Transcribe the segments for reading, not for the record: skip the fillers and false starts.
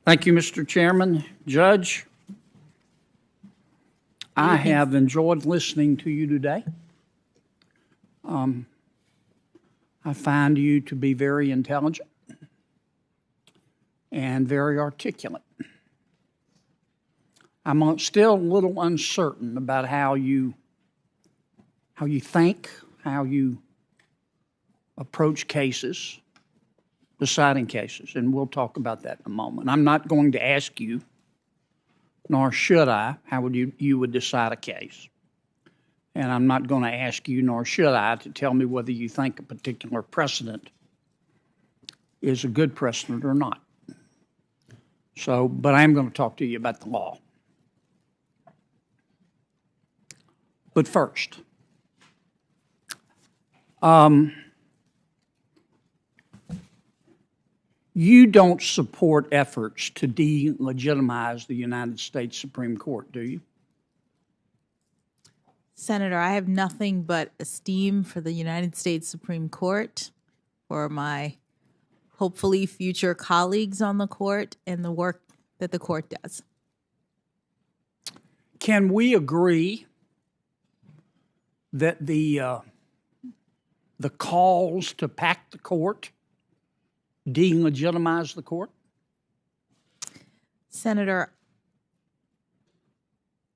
Thank you, Mr. Chairman. Judge, I have enjoyed listening to you today. I find you to be very intelligent and very articulate. I'm still a little uncertain about how you think, how you approach cases, deciding cases, and we'll talk about that in a moment. I'm not going to ask you, nor should I, how you would decide a case. And I'm not going to ask you, nor should I, to tell me whether you think a particular precedent is a good precedent or not. So, but I am going to talk to you about the law. But first, you don't support efforts to delegitimize the United States Supreme Court, do you? Senator, I have nothing but esteem for the United States Supreme Court, for my hopefully future colleagues on the court, and the work that the court does. Can we agree that the calls to pack the court delegitimize the court? Senator,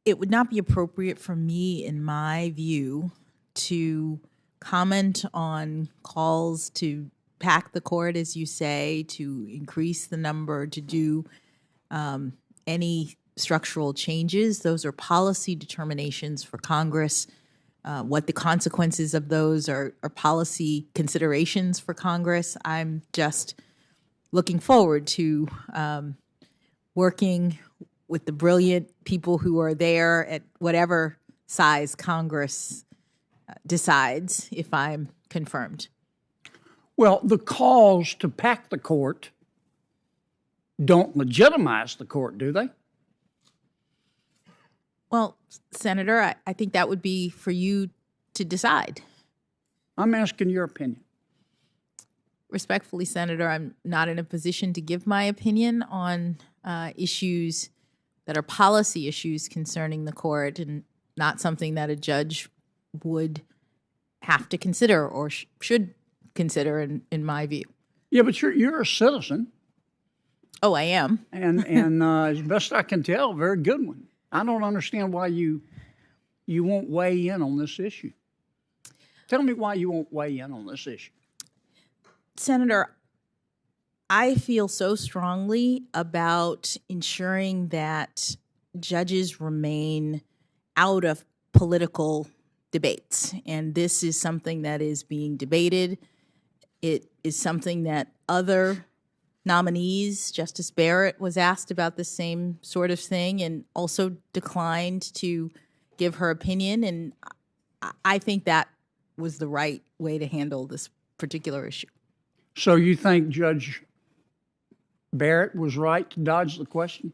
it would not be appropriate for me, in my view, to comment on calls to pack the court, as you say, to increase the number, to do any structural changes. Those are policy determinations for Congress. What the consequences of those are policy considerations for Congress. I'm just looking forward to working with the brilliant people who are there at whatever size Congress decides if I'm confirmed. Well, the calls to pack the court don't legitimize the court, do they? Well, Senator, I think that would be for you to decide. I'm asking your opinion. Respectfully, Senator, I'm not in a position to give my opinion on issues that are policy issues concerning the court, and not something that a judge would have to consider or should consider, in my view. Yeah, but you're a citizen. Oh, I am. And as best I can tell, a very good one. I don't understand why you won't weigh in on this issue. Tell me why you won't weigh in on this issue. Senator, I feel so strongly about ensuring that judges remain out of political debates. And this is something that is being debated. It is something that other nominees, Justice Barrett was asked about the same sort of thing and also declined to give her opinion. And I think that was the right way to handle this particular issue. So you think Judge Barrett was right to dodge the question?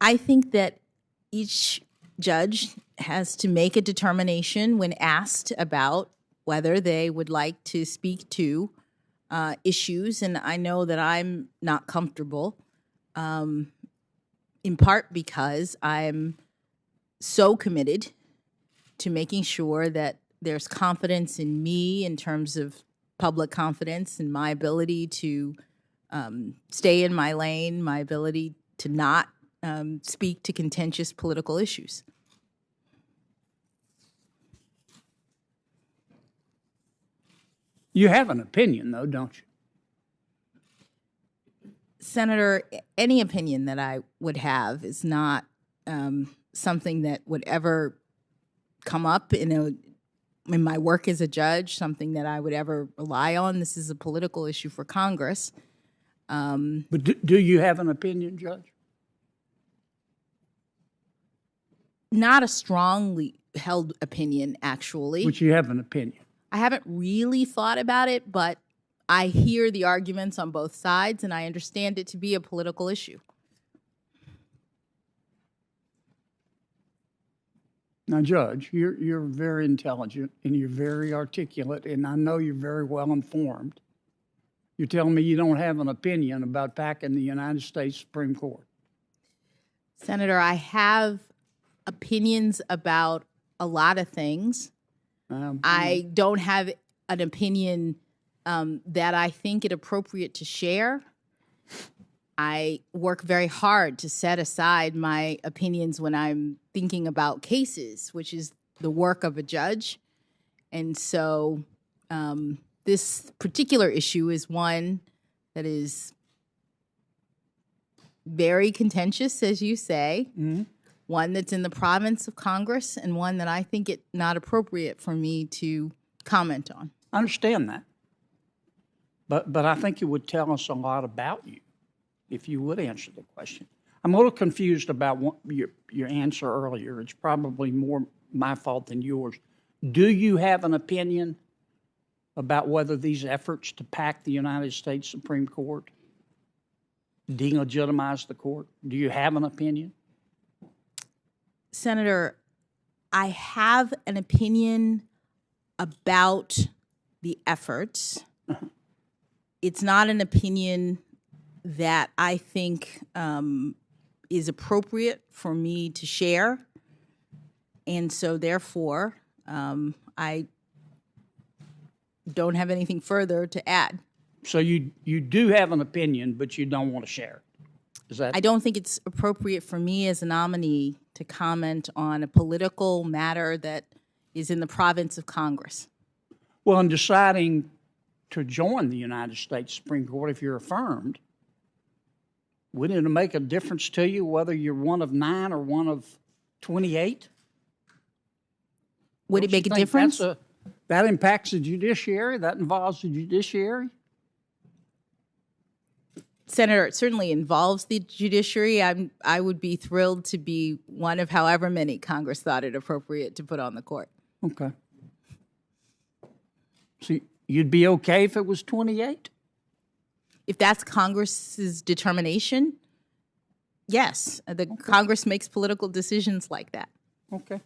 I think that each judge has to make a determination when asked about whether they would like to speak to issues, and I know that I'm not comfortable, in part because I'm so committed to making sure that there's confidence in me in terms of public confidence and my ability to stay in my lane, my ability to not speak to contentious political issues. You have an opinion, though, don't you? Senator, any opinion that I would have is not something that would ever come up in my work as a judge, something that I would ever rely on. This is a political issue for Congress. But do you have an opinion, Judge? Not a strongly held opinion, actually. But you have an opinion. I haven't really thought about it, but I hear the arguments on both sides, and I understand it to be a political issue. Now, Judge, you're very intelligent and you're very articulate, and I know you're very well informed. You're telling me you don't have an opinion about packing the United States Supreme Court? Senator, I have opinions about a lot of things. I don't have an opinion that I think it appropriate to share. I work very hard to set aside my opinions when I'm thinking about cases, which is the work of a judge. And so this particular issue is one that is very contentious, as you say, one that's in the province of Congress, and one that I think it not appropriate for me to comment on. I understand that. But I think it would tell us a lot about you if you would answer the question. I'm a little confused about your answer earlier. It's probably more my fault than yours. Do you have an opinion about whether these efforts to pack the United States Supreme Court delegitimize the court? Do you have an opinion? Senator, I have an opinion about the efforts. It's not an opinion that I think is appropriate for me to share. And so therefore, I don't have anything further to add. So you do have an opinion, but you don't want to share it. Is that? I don't think it's appropriate for me as a nominee to comment on a political matter that is in the province of Congress. Well, in deciding to join the United States Supreme Court, if you're affirmed, wouldn't it make a difference to you whether you're one of 9 or one of 28? Would it make a difference? That impacts the judiciary? That involves the judiciary? Senator, it certainly involves the judiciary. I would be thrilled to be one of however many Congress thought it appropriate to put on the court. Okay. So you'd be okay if it was 28? If that's Congress's determination, yes. The Congress makes political decisions like that. Okay.